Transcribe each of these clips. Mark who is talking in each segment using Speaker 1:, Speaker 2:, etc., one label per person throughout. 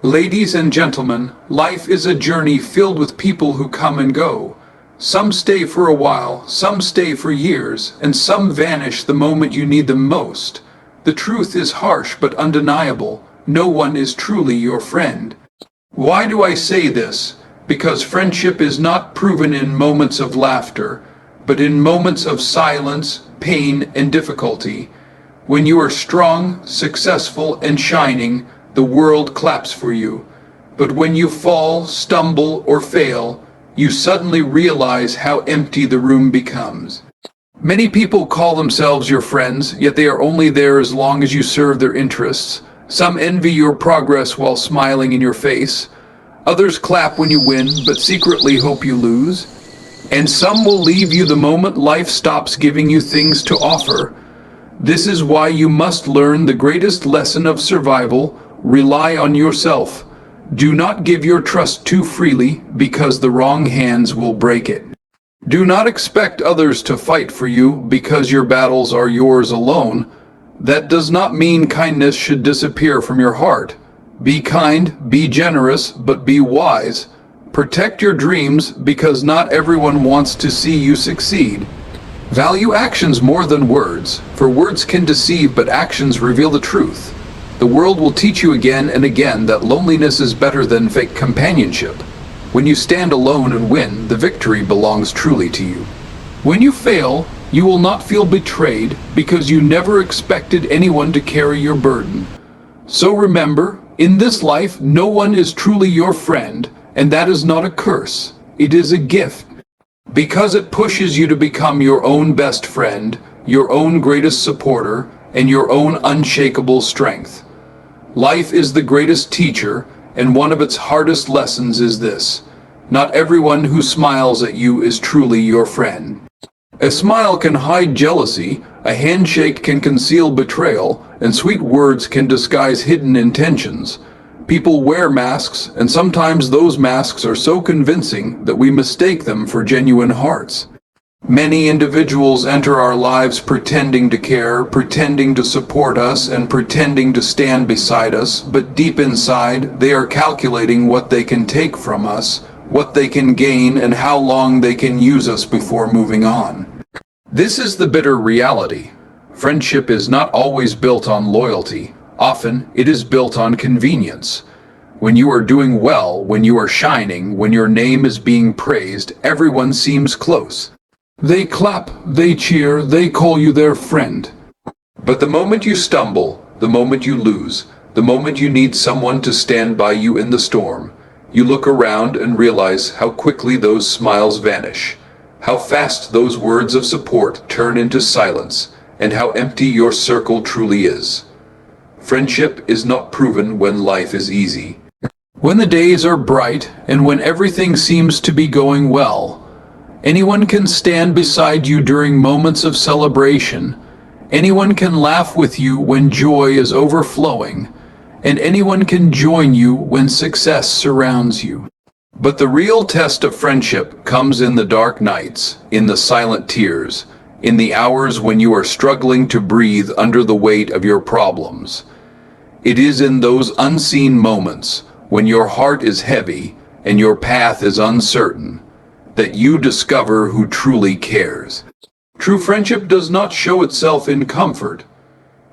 Speaker 1: Ladies and gentlemen, life is a journey filled with people who come and go. Some stay for a while, some stay for years, and some vanish the moment you need them most. The truth is harsh but undeniable. No one is truly your friend. Why do I say this? Because friendship is not proven in moments of laughter, but in moments of silence, pain, and difficulty. When you are strong, successful, and shining, the world claps for you. But when you fall, stumble, or fail, you suddenly realize how empty the room becomes. Many people call themselves your friends, yet they are only there as long as you serve their interests. Some envy your progress while smiling in your face. Others clap when you win, but secretly hope you lose. And some will leave you the moment life stops giving you things to offer. This is why you must learn the greatest lesson of survival: rely on yourself. Do not give your trust too freely, because the wrong hands will break it. Do not expect others to fight for you because your battles are yours alone. That does not mean kindness should disappear from your heart. Be kind, be generous, but be wise. Protect your dreams, because not everyone wants to see you succeed. Value actions more than words, for words can deceive, but actions reveal the truth. The world will teach you again and again that loneliness is better than fake companionship. When you stand alone and win, the victory belongs truly to you. When you fail, you will not feel betrayed, because you never expected anyone to carry your burden. So remember, in this life, no one is truly your friend, and that is not a curse. It is a gift, because it pushes you to become your own best friend, your own greatest supporter, and your own unshakable strength. Life is the greatest teacher, and one of its hardest lessons is this: not everyone who smiles at you is truly your friend. A smile can hide jealousy, a handshake can conceal betrayal, and sweet words can disguise hidden intentions. People wear masks, and sometimes those masks are so convincing that we mistake them for genuine hearts. Many individuals enter our lives pretending to care, pretending to support us, and pretending to stand beside us, but deep inside, they are calculating what they can take from us, what they can gain, and how long they can use us before moving on. This is the bitter reality. Friendship is not always built on loyalty. Often, it is built on convenience. When you are doing well, when you are shining, when your name is being praised, everyone seems close. They clap, they cheer, they call you their friend. But the moment you stumble, the moment you lose, the moment you need someone to stand by you in the storm, you look around and realize how quickly those smiles vanish, how fast those words of support turn into silence, and how empty your circle truly is. Friendship is not proven when life is easy. When the days are bright, and when everything seems to be going well, anyone can stand beside you during moments of celebration. Anyone can laugh with you when joy is overflowing, and anyone can join you when success surrounds you. But the real test of friendship comes in the dark nights, in the silent tears, in the hours when you are struggling to breathe under the weight of your problems. It is in those unseen moments, when your heart is heavy and your path is uncertain, that you discover who truly cares. True friendship does not show itself in comfort.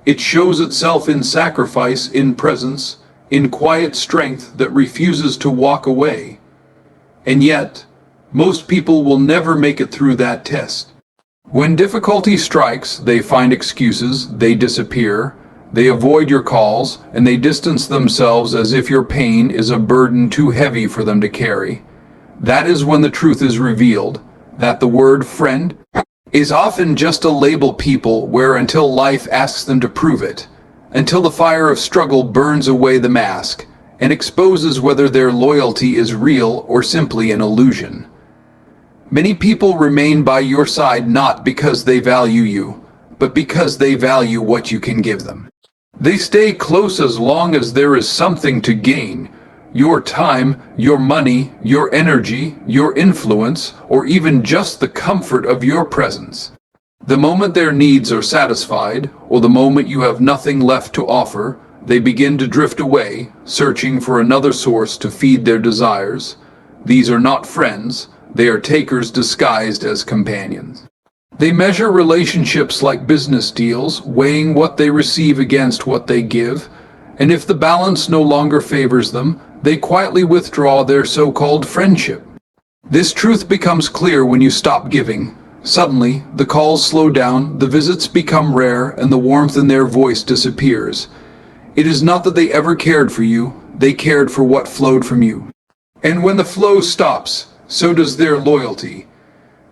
Speaker 1: It shows itself in sacrifice, in presence, in quiet strength that refuses to walk away. And yet, most people will never make it through that test. When difficulty strikes, they find excuses, they disappear, they avoid your calls, and they distance themselves as if your pain is a burden too heavy for them to carry. That is when the truth is revealed, that the word friend is often just a label people wear until life asks them to prove it, until the fire of struggle burns away the mask and exposes whether their loyalty is real or simply an illusion. Many people remain by your side not because they value you, but because they value what you can give them. They stay close as long as there is something to gain: your time, your money, your energy, your influence, or even just the comfort of your presence. The moment their needs are satisfied, or the moment you have nothing left to offer, They begin to drift away, searching for another source to feed their desires. These are not friends, they are takers disguised as companions. They measure relationships like business deals, weighing what they receive against what they give, and if the balance no longer favors them, they quietly withdraw their so-called friendship. This truth becomes clear when you stop giving. Suddenly, the calls slow down, the visits become rare, and the warmth in their voice disappears. It is not that they ever cared for you, they cared for what flowed from you. And when the flow stops, so does their loyalty.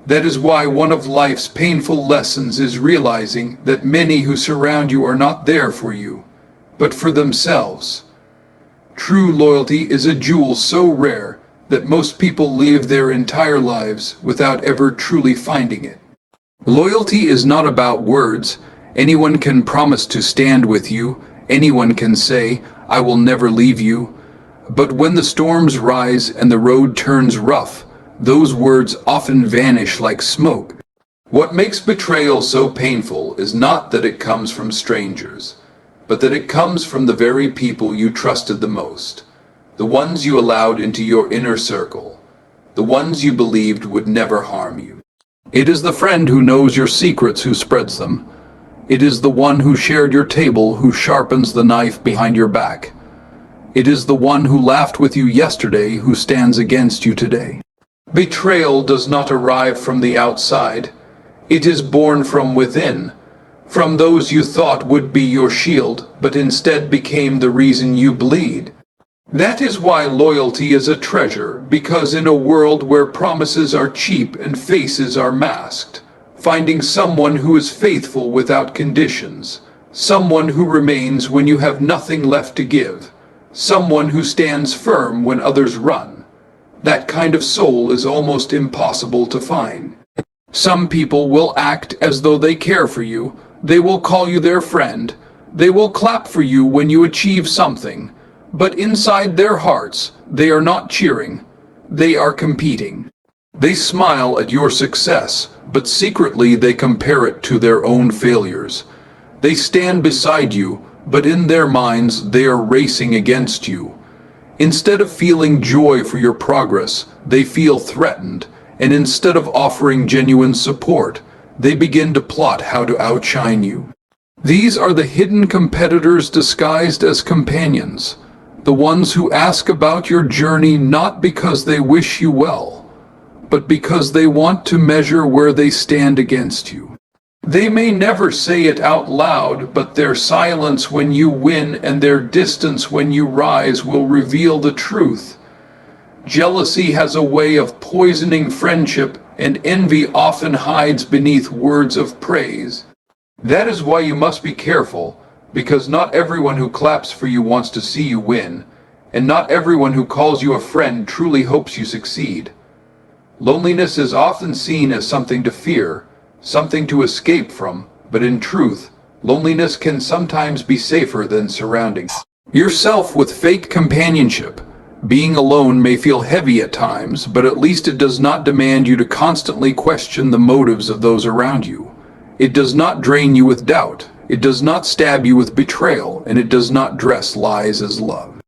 Speaker 1: That is why one of life's painful lessons is realizing that many who surround you are not there for you, but for themselves. True loyalty is a jewel so rare that most people live their entire lives without ever truly finding it. Loyalty is not about words. Anyone can promise to stand with you. Anyone can say, "I will never leave you." But when the storms rise and the road turns rough, those words often vanish like smoke. What makes betrayal so painful is not that it comes from strangers, but that it comes from the very people you trusted the most, the ones you allowed into your inner circle, the ones you believed would never harm you. It is the friend who knows your secrets who spreads them. It is the one who shared your table who sharpens the knife behind your back. It is the one who laughed with you yesterday who stands against you today. Betrayal does not arrive from the outside. It is born from within, from those you thought would be your shield, but instead became the reason you bleed. That is why loyalty is a treasure, because in a world where promises are cheap and faces are masked, finding someone who is faithful without conditions, someone who remains when you have nothing left to give, someone who stands firm when others run, that kind of soul is almost impossible to find. Some people will act as though they care for you. They will call you their friend. They will clap for you when you achieve something. But inside their hearts, they are not cheering. They are competing. They smile at your success, but secretly they compare it to their own failures. They stand beside you, but in their minds they are racing against you. Instead of feeling joy for your progress, they feel threatened, and instead of offering genuine support, they begin to plot how to outshine you. These are the hidden competitors disguised as companions, the ones who ask about your journey not because they wish you well, but because they want to measure where they stand against you. They may never say it out loud, but their silence when you win and their distance when you rise will reveal the truth. Jealousy has a way of poisoning friendship, and envy often hides beneath words of praise. That is why you must be careful, because not everyone who claps for you wants to see you win, and not everyone who calls you a friend truly hopes you succeed. Loneliness is often seen as something to fear, something to escape from, but in truth, loneliness can sometimes be safer than surrounding yourself with fake companionship. Being alone may feel heavy at times, but at least it does not demand you to constantly question the motives of those around you. It does not drain you with doubt, it does not stab you with betrayal, and it does not dress lies as love.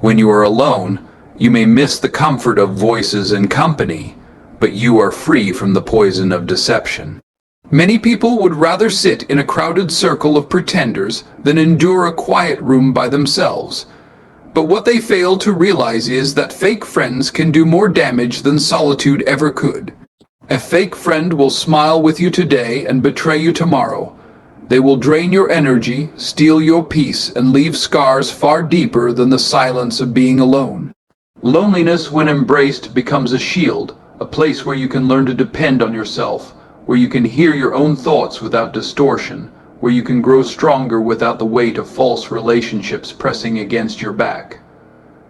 Speaker 1: When you are alone, you may miss the comfort of voices and company, but you are free from the poison of deception. Many people would rather sit in a crowded circle of pretenders than endure a quiet room by themselves. But what they fail to realize is that fake friends can do more damage than solitude ever could. A fake friend will smile with you today and betray you tomorrow. They will drain your energy, steal your peace, and leave scars far deeper than the silence of being alone. Loneliness, when embraced, becomes a shield, a place where you can learn to depend on yourself, where you can hear your own thoughts without distortion, where you can grow stronger without the weight of false relationships pressing against your back.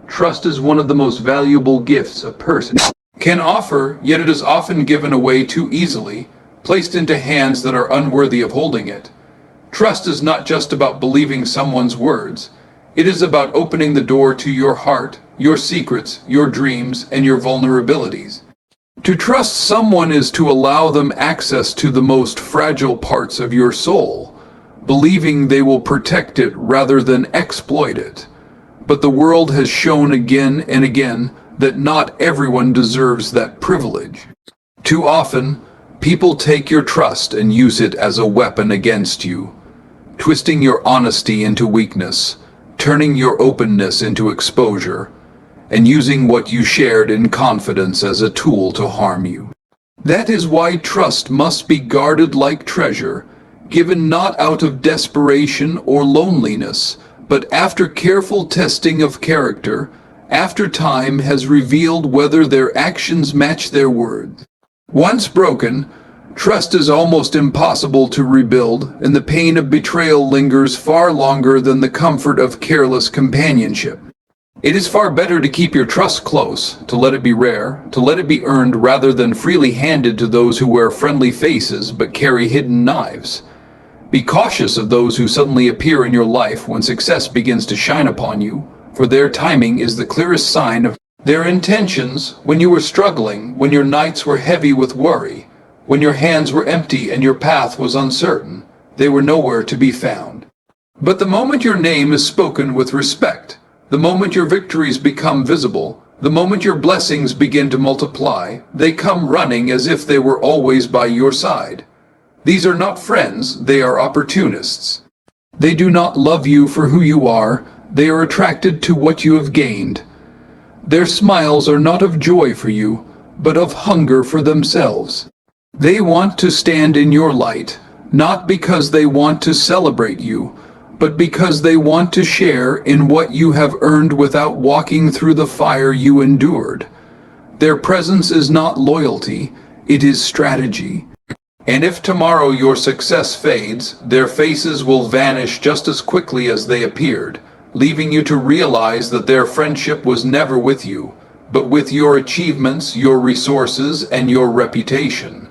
Speaker 1: Trust is one of the most valuable gifts a person can offer, yet it is often given away too easily, placed into hands that are unworthy of holding it. Trust is not just about believing someone's words. It is about opening the door to your heart, your secrets, your dreams, and your vulnerabilities. To trust someone is to allow them access to the most fragile parts of your soul. believing they will protect it rather than exploit it. But the world has shown again and again that not everyone deserves that privilege. Too often, people take your trust and use it as a weapon against you, twisting your honesty into weakness, turning your openness into exposure, and using what you shared in confidence as a tool to harm you. That is why trust must be guarded like treasure, given not out of desperation or loneliness, but after careful testing of character, after time has revealed whether their actions match their words. Once broken, trust is almost impossible to rebuild, and the pain of betrayal lingers far longer than the comfort of careless companionship. It is far better to keep your trust close, to let it be rare, to let it be earned rather than freely handed to those who wear friendly faces but carry hidden knives. Be cautious of those who suddenly appear in your life when success begins to shine upon you, for their timing is the clearest sign of their intentions. When you were struggling, when your nights were heavy with worry, when your hands were empty and your path was uncertain, they were nowhere to be found. But the moment your name is spoken with respect, the moment your victories become visible, the moment your blessings begin to multiply, they come running as if they were always by your side. These are not friends, they are opportunists. They do not love you for who you are, they are attracted to what you have gained. Their smiles are not of joy for you, but of hunger for themselves. They want to stand in your light, not because they want to celebrate you, but because they want to share in what you have earned without walking through the fire you endured. Their presence is not loyalty, it is strategy. And if tomorrow your success fades, their faces will vanish just as quickly as they appeared, leaving you to realize that their friendship was never with you, but with your achievements, your resources, and your reputation.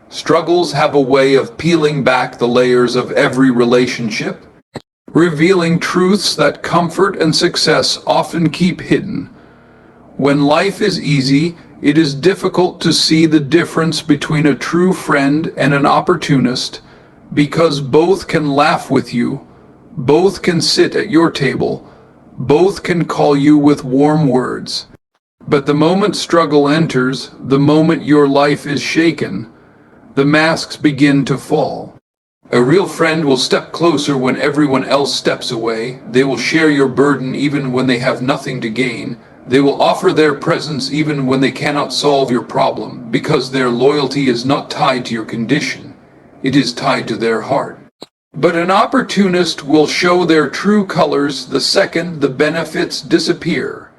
Speaker 1: Struggles have a way of peeling back the layers of every relationship, revealing truths that comfort and success often keep hidden. When life is easy, it is difficult to see the difference between a true friend and an opportunist, because both can laugh with you, both can sit at your table, both can call you with warm words. But the moment struggle enters, the moment your life is shaken, the masks begin to fall. A real friend will step closer when everyone else steps away. They will share your burden even when they have nothing to gain. They will offer their presence even when they cannot solve your problem, because their loyalty is not tied to your condition. It is tied to their heart. But an opportunist will show their true colors the second the benefits disappear.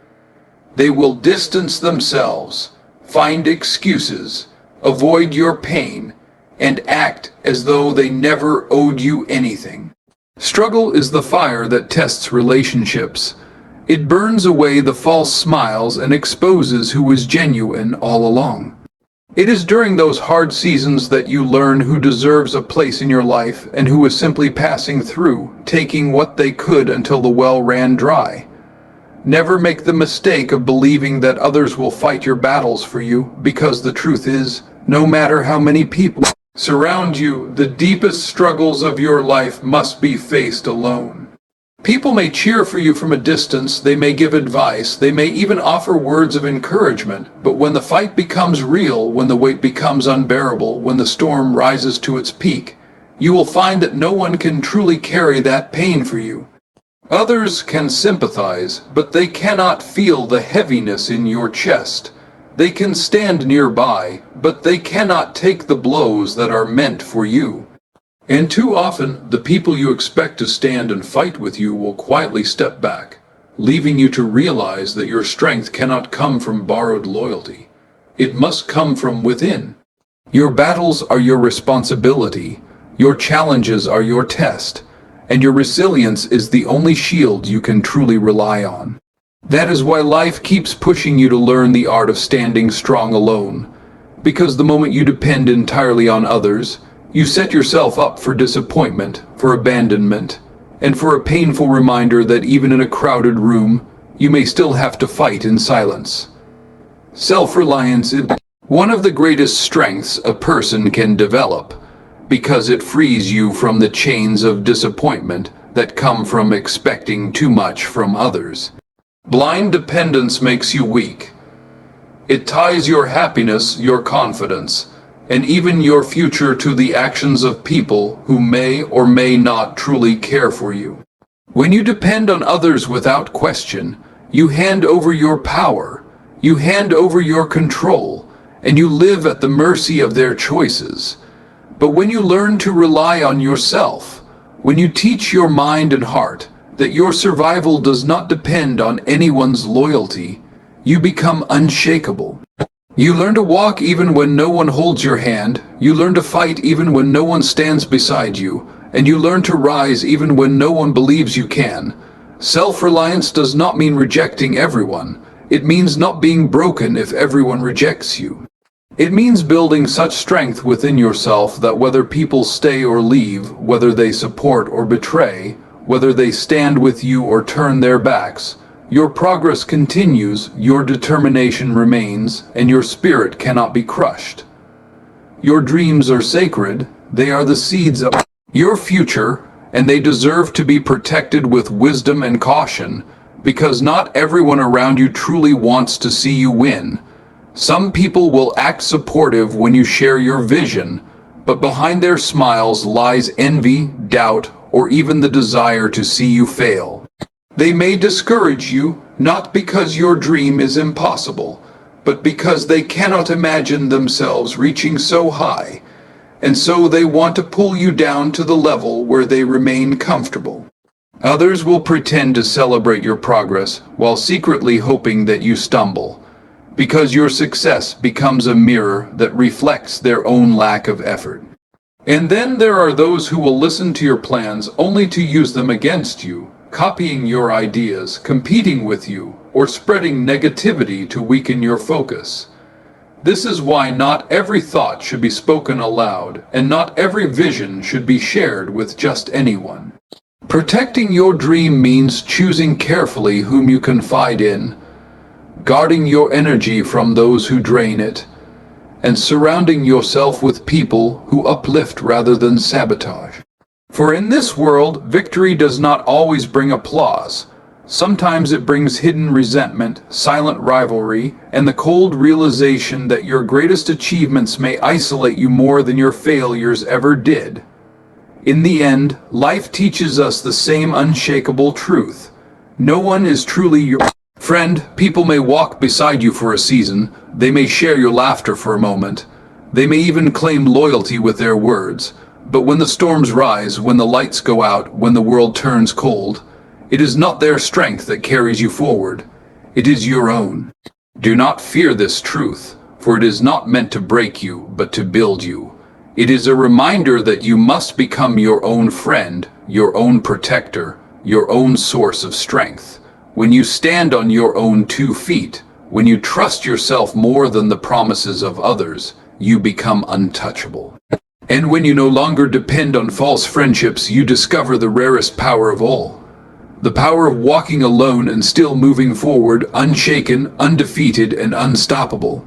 Speaker 1: They will distance themselves, find excuses, avoid your pain, and act as though they never owed you anything. Struggle is the fire that tests relationships. It burns away the false smiles and exposes who was genuine all along. It is during those hard seasons that you learn who deserves a place in your life and who is simply passing through, taking what they could until the well ran dry. Never make the mistake of believing that others will fight your battles for you, because the truth is, no matter how many people surround you, the deepest struggles of your life must be faced alone. People may cheer for you from a distance, they may give advice, they may even offer words of encouragement, but when the fight becomes real, when the weight becomes unbearable, when the storm rises to its peak, you will find that no one can truly carry that pain for you. Others can sympathize, but they cannot feel the heaviness in your chest. They can stand nearby, but they cannot take the blows that are meant for you. And too often, the people you expect to stand and fight with you will quietly step back, leaving you to realize that your strength cannot come from borrowed loyalty. It must come from within. Your battles are your responsibility, your challenges are your test, and your resilience is the only shield you can truly rely on. That is why life keeps pushing you to learn the art of standing strong alone, because the moment you depend entirely on others, you set yourself up for disappointment, for abandonment, and for a painful reminder that even in a crowded room, you may still have to fight in silence. Self-reliance is one of the greatest strengths a person can develop, because it frees you from the chains of disappointment that come from expecting too much from others. Blind dependence makes you weak. It ties your happiness, your confidence, and even your future to the actions of people who may or may not truly care for you. When you depend on others without question, you hand over your power, you hand over your control, and you live at the mercy of their choices. But when you learn to rely on yourself, when you teach your mind and heart that your survival does not depend on anyone's loyalty, you become unshakable. You learn to walk even when no one holds your hand, you learn to fight even when no one stands beside you, and you learn to rise even when no one believes you can. Self-reliance does not mean rejecting everyone. It means not being broken if everyone rejects you. It means building such strength within yourself that whether people stay or leave, whether they support or betray, whether they stand with you or turn their backs, your progress continues, your determination remains, and your spirit cannot be crushed. Your dreams are sacred, they are the seeds of your future, and they deserve to be protected with wisdom and caution, because not everyone around you truly wants to see you win. Some people will act supportive when you share your vision, but behind their smiles lies envy, doubt, or even the desire to see you fail. They may discourage you, not because your dream is impossible, but because they cannot imagine themselves reaching so high, and so they want to pull you down to the level where they remain comfortable. Others will pretend to celebrate your progress while secretly hoping that you stumble, because your success becomes a mirror that reflects their own lack of effort. And then there are those who will listen to your plans only to use them against you, copying your ideas, competing with you, or spreading negativity to weaken your focus. This is why not every thought should be spoken aloud, and not every vision should be shared with just anyone. Protecting your dream means choosing carefully whom you confide in, guarding your energy from those who drain it, and surrounding yourself with people who uplift rather than sabotage. For in this world, victory does not always bring applause. Sometimes it brings hidden resentment, silent rivalry, and the cold realization that your greatest achievements may isolate you more than your failures ever did. In the end, life teaches us the same unshakable truth. No one is truly your friend. People may walk beside you for a season, they may share your laughter for a moment, they may even claim loyalty with their words, but when the storms rise, when the lights go out, when the world turns cold, it is not their strength that carries you forward, it is your own. Do not fear this truth, for it is not meant to break you, but to build you. It is a reminder that you must become your own friend, your own protector, your own source of strength. When you stand on your own 2 feet, when you trust yourself more than the promises of others, you become untouchable. And when you no longer depend on false friendships, you discover the rarest power of all. The power of walking alone and still moving forward, unshaken, undefeated, and unstoppable.